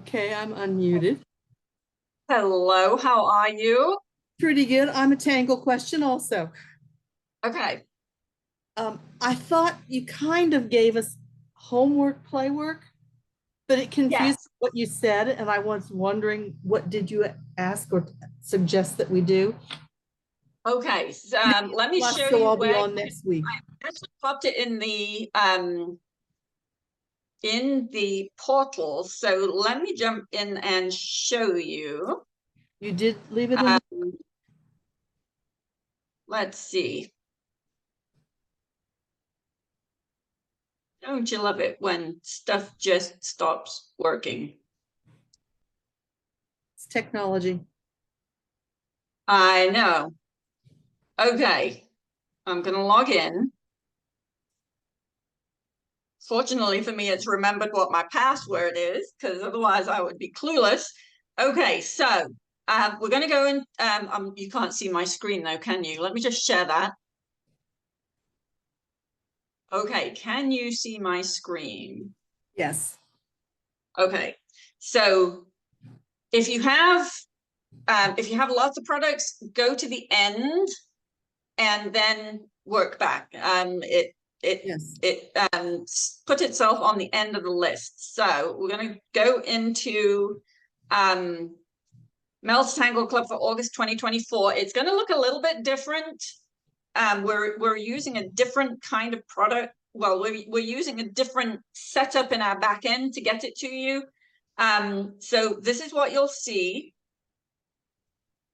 Okay, I'm unmuted. Hello, how are you? Pretty good. I'm a Tangle question also. Okay. I thought you kind of gave us homework, playwork, but it confused Yes. what you said, and I was wondering what did you ask or suggest that we do? Okay. So, let me Plus, show so you I'll be where on next week. I actually popped it in the portal. So let me jump in and show you. You did leave it in Um, the let's see. Don't you love it when stuff just stops working? it's technology. I know. Okay. I'm gonna log in. Fortunately for me, it's remembered what my password is, because otherwise I would be clueless. Okay, so we're going to go in. You can't see my screen though, can you? Let me just share that. Okay, can you see my screen? Yes. Okay, so if you have lots of products, go to the end and then work back. It Yes. put itself on the end of the list. So we're going to go into MEL's Tangle Club for August 2024. It's going to look a little bit different. We're using a different kind of product. Well, we're using a different setup in our back end to get it to you. So this is what you'll see.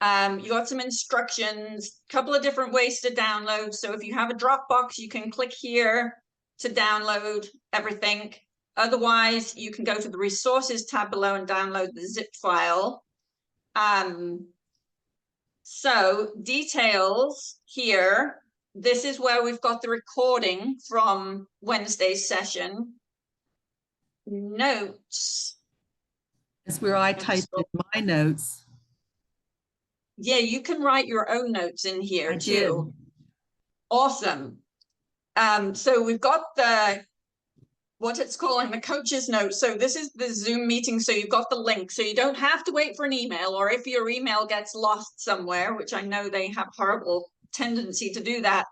You got some instructions, a couple of different ways to download. So if you have a Dropbox, you can click here to download everything. Otherwise, you can go to the resources tab below and download the zip file. So details here. This is where we've got the recording from Wednesday's session. Notes. That's where I typed in my notes. Yeah, you can write your own notes in here I too. did. Awesome. So we've got what it's calling the coach's note. So this is the Zoom meeting. So you've got the link. So you don't have to wait for an email, or if your email gets lost somewhere, which I know they have horrible tendency to do that,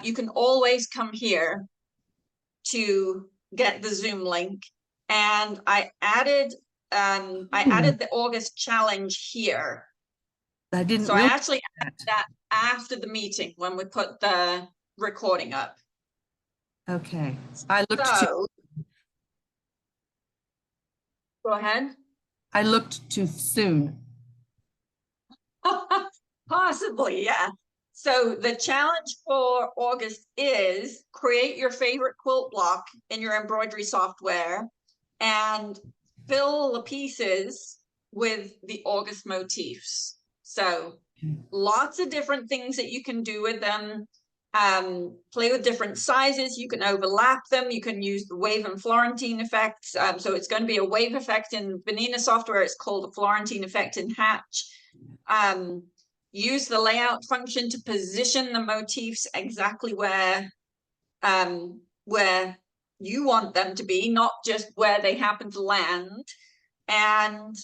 you can always come here to get the Zoom link. And I added the August challenge here. I didn't So I realize actually added that after the meeting when we put the recording up. Okay. I looked too So go ahead. I looked too soon. Possibly, yeah. So the challenge for August is create your favorite quilt block in your embroidery software and fill the pieces with the August motifs. So lots of different things that you can do with them. Play with different sizes. You can overlap them. You can use the wave and Florentine effects. So it's going to be a wave effect in Vanina software. It's called a Florentine effect in Hatch. Use the layout function to position the motifs exactly where you want them to be, not just where they happen to land. And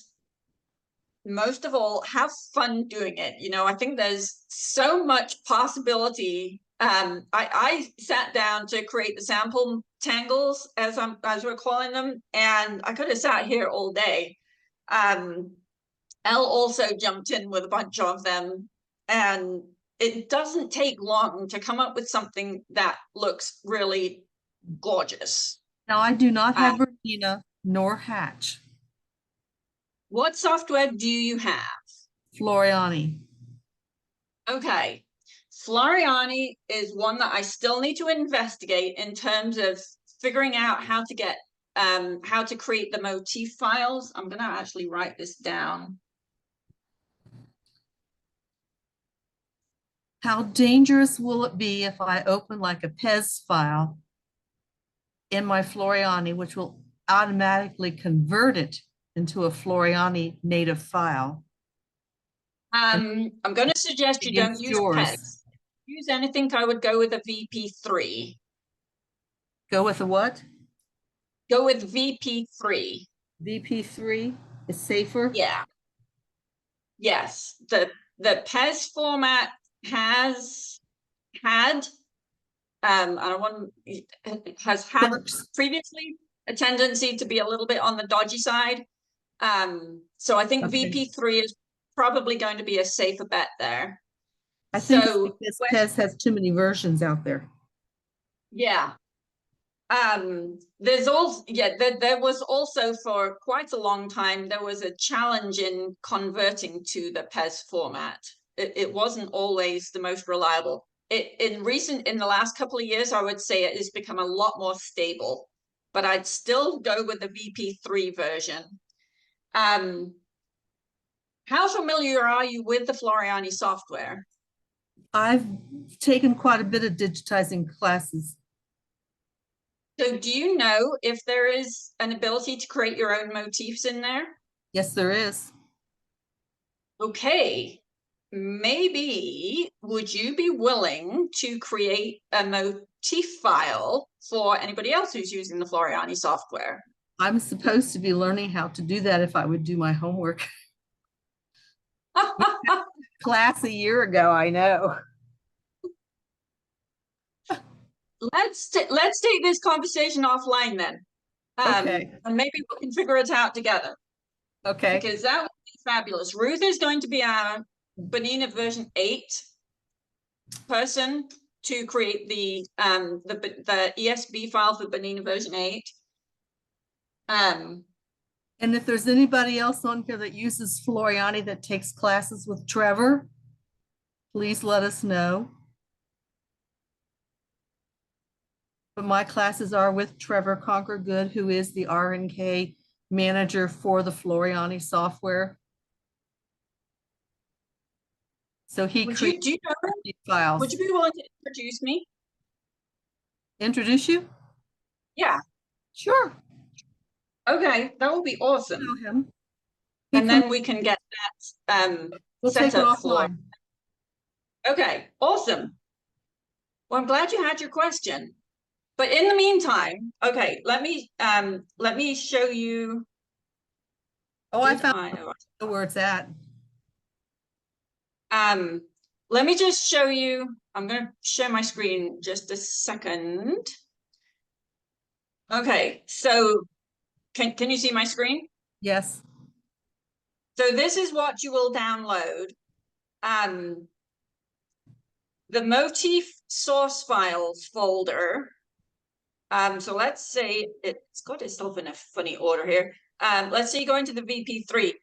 most of all, have fun doing it. I think there's so much possibility. I sat down to create the sample tangles, as we're calling them, and I could have sat here all day. Elle also jumped in with a bunch of them, and it doesn't take long to come up with something that looks really gorgeous. Now, I do not have Vertina nor Hatch. What software do you have? Floriani. Okay. Floriani is one that I still need to investigate in terms of figuring out how to create the motif files. I'm going to actually write this down. How dangerous will it be if I open like a PEZ file in my Floriani, which will automatically convert it into a Floriani native file? I'm going to suggest you don't Against use yours. PEGs. Use anything, I would go with a VP3. Go with a what? Go with VP3. VP3 is safer. Yeah. Yes, the PES format has had I don't want has had Perks. previously a tendency to be a little bit on the dodgy side. So I think Okay. VP3 is probably going to be a safer bet there. I think it's So because PES has too many versions out there. yeah. There's also there was also for quite a long time there was a challenge in converting to the PES format. It wasn't always the most reliable. In the last couple of years, I would say it has become a lot more stable, but I'd still go with the VP3 version. How familiar are you with the Floriani software? I've taken quite a bit of digitizing classes. So do you know if there is an ability to create your own motifs in there? Yes, there is. Okay, maybe would you be willing to create a motif file for anybody else who's using the Floriani software? I'm supposed to be learning how to do that if I would do my homework. Class a year ago, I know. Let's take this conversation offline then. Okay. And maybe we can figure it out together Okay. because that would be fabulous. Ruth is going to be our Bonina version 8 person to create the ESB file for Bonina version 8. And if there's anybody else on here that uses Floriani that takes classes with Trevor, please let us know. But my classes are with Trevor Conquer Good, who is the R&K manager for the Floriani software. So he creates do you know, files. would you be willing to introduce me? Introduce you? Yeah. Sure. Okay, that would be awesome. Know him. And then we can get that we'll set take it up for. offline. Okay, awesome. Well, I'm glad you had your question. But in the meantime, okay, let me show you. Oh, I found where it's at. Let me just show you. I'm going to share my screen just a second. Okay, so can you see my screen? Yes. So this is what you will download. The motif source files folder. So let's say it's got itself in a funny order here. Let's say you go into the VP3.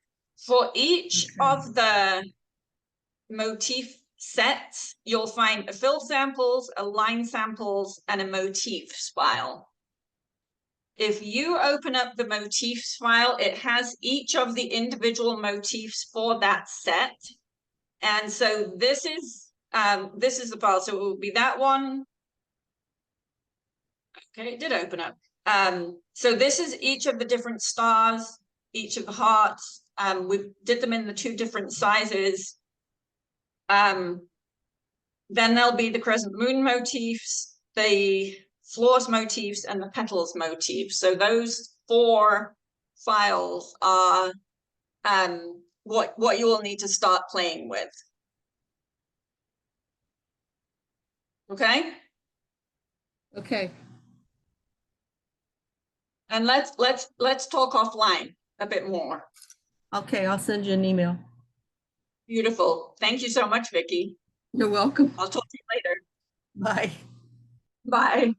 For each of the motif sets, you'll find a fill samples, a line samples, and a motifs file. If you open up the motifs file, it has each of the individual motifs for that set. And so this is the file. So it will be that one. Okay, it did open up. So this is each of the different stars, each of the hearts. We did them in the 2 different sizes. Then there'll be the crescent moon motifs, the florist motifs, and the petals motifs. So those 4 files are what you will need to start playing with. Okay. Okay. And let's talk offline a bit more. Okay, I'll send you an email. Beautiful. Thank you so much, Vicki. You're welcome. I'll talk to you later. Bye. Bye.